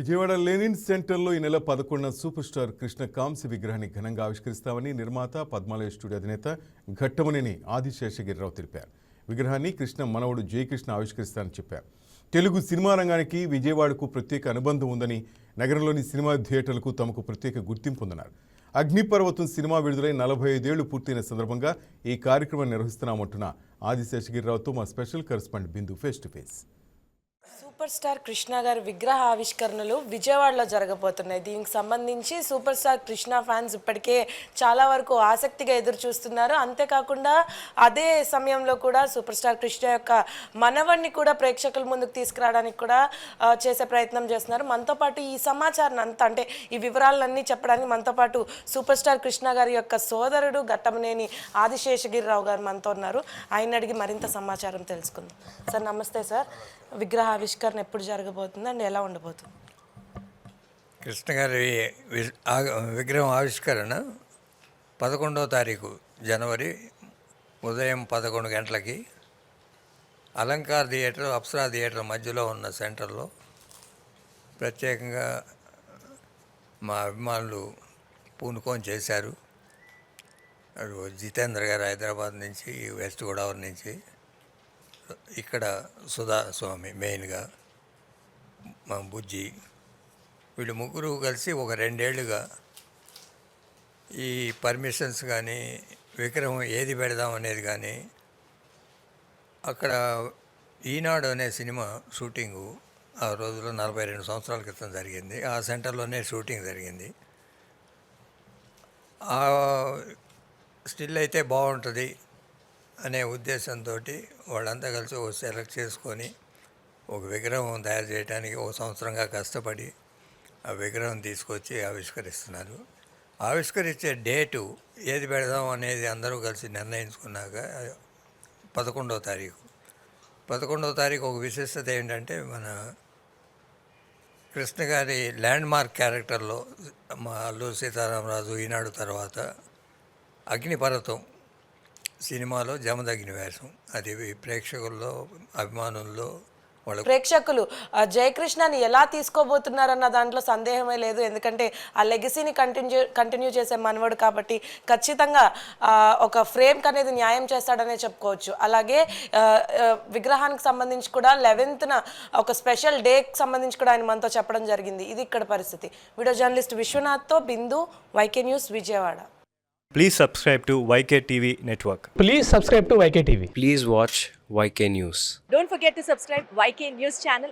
Vijayawada Lenin సెంటర్లో ఈ నెల 11న సూపర్ స్టార్ కృష్ణ కాంస్య విగ్రహాన్ని ఘనంగా ఆవిష్కరిస్తామని నిర్మాత పద్మాలయ స్టూడియో అధినేత ఘట్టమనేని ఆదిశేషగిరిరావు తెలిపారు. విగ్రహాన్ని కృష్ణ మనవడు జయకృష్ణ ఆవిష్కరిస్తారని చెప్పారు. తెలుగు సినిమా రంగానికి విజయవాడకు ప్రత్యేక అనుబంధం ఉందని, నగరంలోని సినిమా థియేటర్లకు తమకు ప్రత్యేక గుర్తింపు ఉందన్నారు. అగ్నిపర్వతం సినిమా విడుదలై 45 ఏళ్లు పూర్తయిన సందర్భంగా ఈ కార్యక్రమం నిర్వహిస్తున్నామంటున్న ఆదిశేషగిరిరావుతో మా special correspondent Bindu face to face. Super star Krishna గారి విగ్రహ ఆవిష్కరణలు విజయవాడలో జరగబోతున్నాయి. దీనికి సంబంధించి సూపర్ స్టార్ కృష్ణ ఫ్యాన్స్ ఇప్పటికే చాలా వరకు ఆసక్తిగా ఎదురు చూస్తున్నారు. అంతేకాకుండా అదే సమయంలో కూడా సూపర్ స్టార్ కృష్ణ యొక్క మనవడిని కూడా ప్రేక్షకుల ముందుకు తీసుకురావడానికి కూడా చేసే ప్రయత్నం చేస్తున్నారు. మనతో పాటు ఈ సమాచారం అంతా, అంటే ఈ వివరాలన్నీ చెప్పడానికి మనతో పాటు సూపర్ స్టార్ కృష్ణ గారి యొక్క సోదరుడు ఘట్టమనేని ఆదిశేషగిరిరావు గారు మనతో ఉన్నారు. ఆయన అడిగి మరింత సమాచారం తెలుసుకుందాం. సార్ నమస్తే సార్. విగ్రహ ఆవిష్కరణ ఎప్పుడు జరగబోతుంది అండ్ ఎలా ఉండబోతుంది? కృష్ణ గారి విగ్రహం ఆవిష్కరణ 11వ తారీఖు జనవరి ఉదయం 11 గంటలకి అలంకార్ థియేటర్, అప్సరా థియేటర్ మధ్యలో ఉన్న సెంటర్లో ప్రత్యేకంగా మా అభిమానులు పూనుకొని చేశారు. జితేంద్ర గారు హైదరాబాద్ నుంచి, వెస్ట్ గోదావరి నుంచి, ఇక్కడ సుధా స్వామి మెయిన్గా, మా బుజ్జి, వీళ్ళు ముగ్గురు కలిసి ఒక 2 ఏళ్ళుగా ఈ పర్మిషన్స్ కానీ విగ్రహం ఏది పెడదాం అనేది కానీ, అక్కడ ఈనాడు అనే సినిమా షూటింగు ఆ రోజుల్లో 42 సంవత్సరాల క్రితం జరిగింది. ఆ సెంటర్లోనే షూటింగ్ జరిగింది. స్టిల్ అయితే బాగుంటుంది అనే ఉద్దేశంతో వాళ్ళంతా కలిసి ఒక సెలెక్ట్ చేసుకొని ఒక విగ్రహం తయారు చేయడానికి 1 సంవత్సరంగా కష్టపడి ఆ విగ్రహం తీసుకొచ్చి ఆవిష్కరిస్తున్నారు. ఆవిష్కరించే డేటు ఏది పెడదాం అనేది అందరూ కలిసి నిర్ణయించుకున్నాక 11వ తారీఖు. 11వ తారీఖు ఒక విశిష్టత ఏంటంటే, మన కృష్ణ గారి ల్యాండ్ మార్క్ క్యారెక్టర్లో మా అల్లూరి సీతారామరాజు ఈనాడు తర్వాత అగ్నిపర్వతం సినిమాలో జమదగ్ని వేషం. అది ప్రేక్షకుల్లో, అభిమానుల్లో ప్రేక్షకులు జయకృష్ణని ఎలా తీసుకోబోతున్నారన్న దాంట్లో సందేహమే లేదు. ఎందుకంటే ఆ లెగసీని కంటిన్యూ చేసే మనవడు కాబట్టి ఖచ్చితంగా ఒక ఫ్రేమ్కి అనేది న్యాయం చేస్తాడనే చెప్పుకోవచ్చు. అలాగే విగ్రహానికి సంబంధించి కూడా 11న ఒక స్పెషల్ డేకి సంబంధించి కూడా ఆయన మనతో చెప్పడం జరిగింది. ఇది ఇక్కడ పరిస్థితి. వీడియో జర్నలిస్ట్ విశ్వనాథ్తో Bindu, VK news, Vijayawada. Please subscribe to YK TV Network. Please subscribe to YK TV. Please watch YK News. Don't forget to subscribe YK News channel